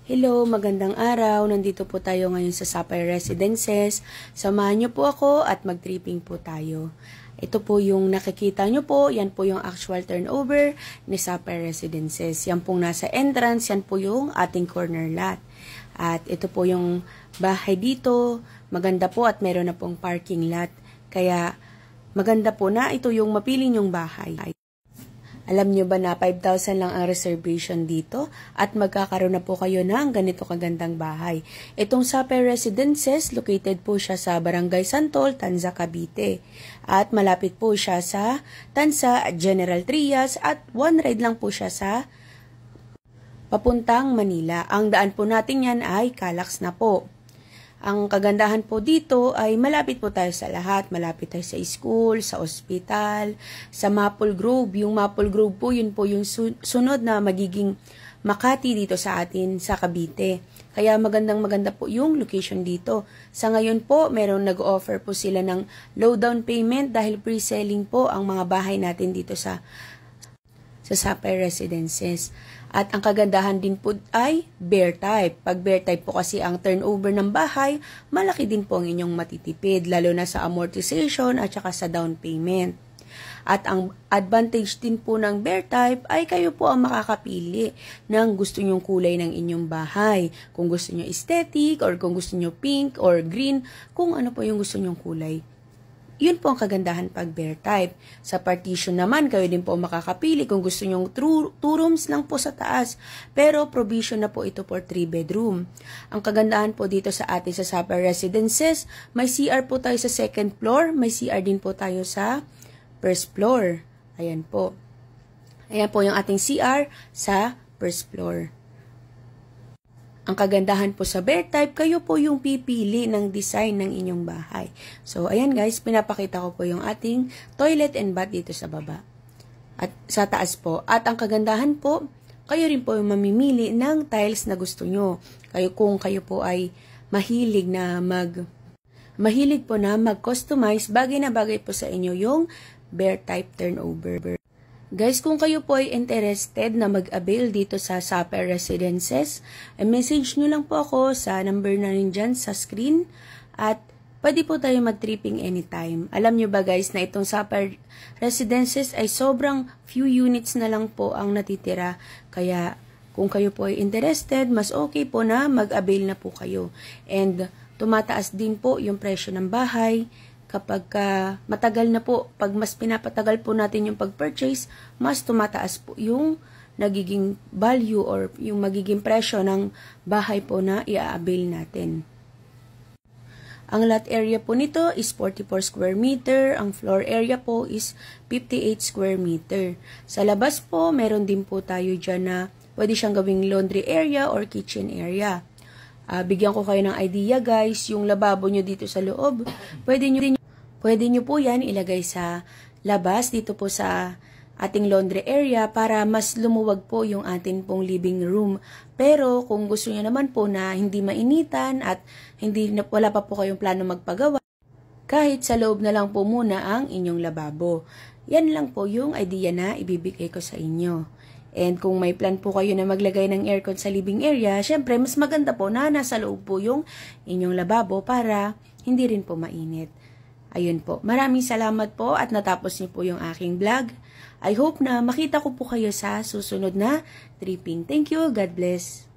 Hello, magandang araw. Nandito po tayo ngayon sa Sapphire Residences. Samahan niyo po ako at mag-tripping po tayo. Ito po yung nakikita niyo po, yan po yung actual turnover ni Sapphire Residences. Yan pong nasa entrance, yan po yung ating corner lot. At ito po yung bahay dito, maganda po at meron na pong parking lot. Kaya maganda po na ito yung mapili niyong bahay. Alam nyo ba na 5,000 lang ang reservation dito at magkakaroon na po kayo ng ganito kagandang bahay. Itong Sapphire Residences, located po siya sa Barangay Santol, Tanza, Cavite. At malapit po siya sa Tanza at General Trias at one ride lang po siya sa papuntang Manila. Ang daan po natin yan ay Calax na po. Ang kagandahan po dito ay malapit po tayo sa lahat. Malapit tayo sa school, sa ospital, sa Maple Grove. Yung Maple Grove po, yun po yung sunod na magiging Makati dito sa atin, sa Cavite. Kaya maganda po yung location dito. Sa ngayon po, meron nag-offer po sila ng low down payment dahil pre-selling po ang mga bahay natin dito sa Sapphire Residences. At ang kagandahan din po ay bear type. Pag bear type po kasi ang turnover ng bahay, malaki din po ang inyong matitipid, lalo na sa amortization at saka sa down payment. At ang advantage din po ng bear type ay kayo po ang makakapili ng gusto nyong kulay ng inyong bahay. Kung gusto nyo aesthetic or kung gusto nyo pink or green, kung ano po yung gusto nyong kulay. Yun po ang kagandahan pag bear type. Sa partition naman, kayo din po makakapili kung gusto nyong 2 rooms lang po sa taas. Pero provision na po ito for 3 bedroom. Ang kagandahan po dito sa atin sa Sapphire Residences, may CR po tayo sa second floor, may CR din po tayo sa first floor. Ayan po. Ayan po yung ating CR sa first floor. Ang kagandahan po sa bear type, kayo po yung pipili ng design ng inyong bahay. So, ayan guys, pinapakita ko po yung ating toilet and bath dito sa baba. At sa taas po. At ang kagandahan po, kayo rin po yung mamimili ng tiles na gusto nyo. Kung kayo po ay mahilig po na mag-customize, bagay na bagay po sa inyo yung bear type turnover. Guys, kung kayo po ay interested na mag-avail dito sa Sapphire Residences, message nyo lang po ako sa number na rin dyan sa screen at pwede po tayo mag-tripping anytime. Alam nyo ba guys na itong Sapphire Residences ay sobrang few units na lang po ang natitira. Kaya kung kayo po ay interested, mas okay po na mag-avail na po kayo. And tumataas din po yung presyo ng bahay. Kapag matagal na po, pag mas pinapatagal po natin yung pag-purchase, mas tumataas po yung nagiging value or yung magiging presyo ng bahay po na i-avail natin. Ang lot area po nito is 44 square meter, ang floor area po is 58 square meter. Sa labas po, meron din po tayo dyan na pwede siyang gawing laundry area or kitchen area. Bigyan ko kayo ng idea guys, yung lababo nyo dito sa loob, pwede nyo po yan ilagay sa labas dito po sa ating laundry area para mas lumuwag po yung ating pong living room. Pero kung gusto nyo naman po na hindi mainitan at wala pa po kayong plano magpagawa, kahit sa loob na lang po muna ang inyong lababo. Yan lang po yung idea na ibibigay ko sa inyo. And kung may plan po kayo na maglagay ng aircon sa living area, syempre mas maganda po na nasa loob po yung inyong lababo para hindi rin po mainit. Ayun po. Maraming salamat po at natapos niyo po yung aking vlog. I hope na makita ko po kayo sa susunod na tripping. Thank you. God bless.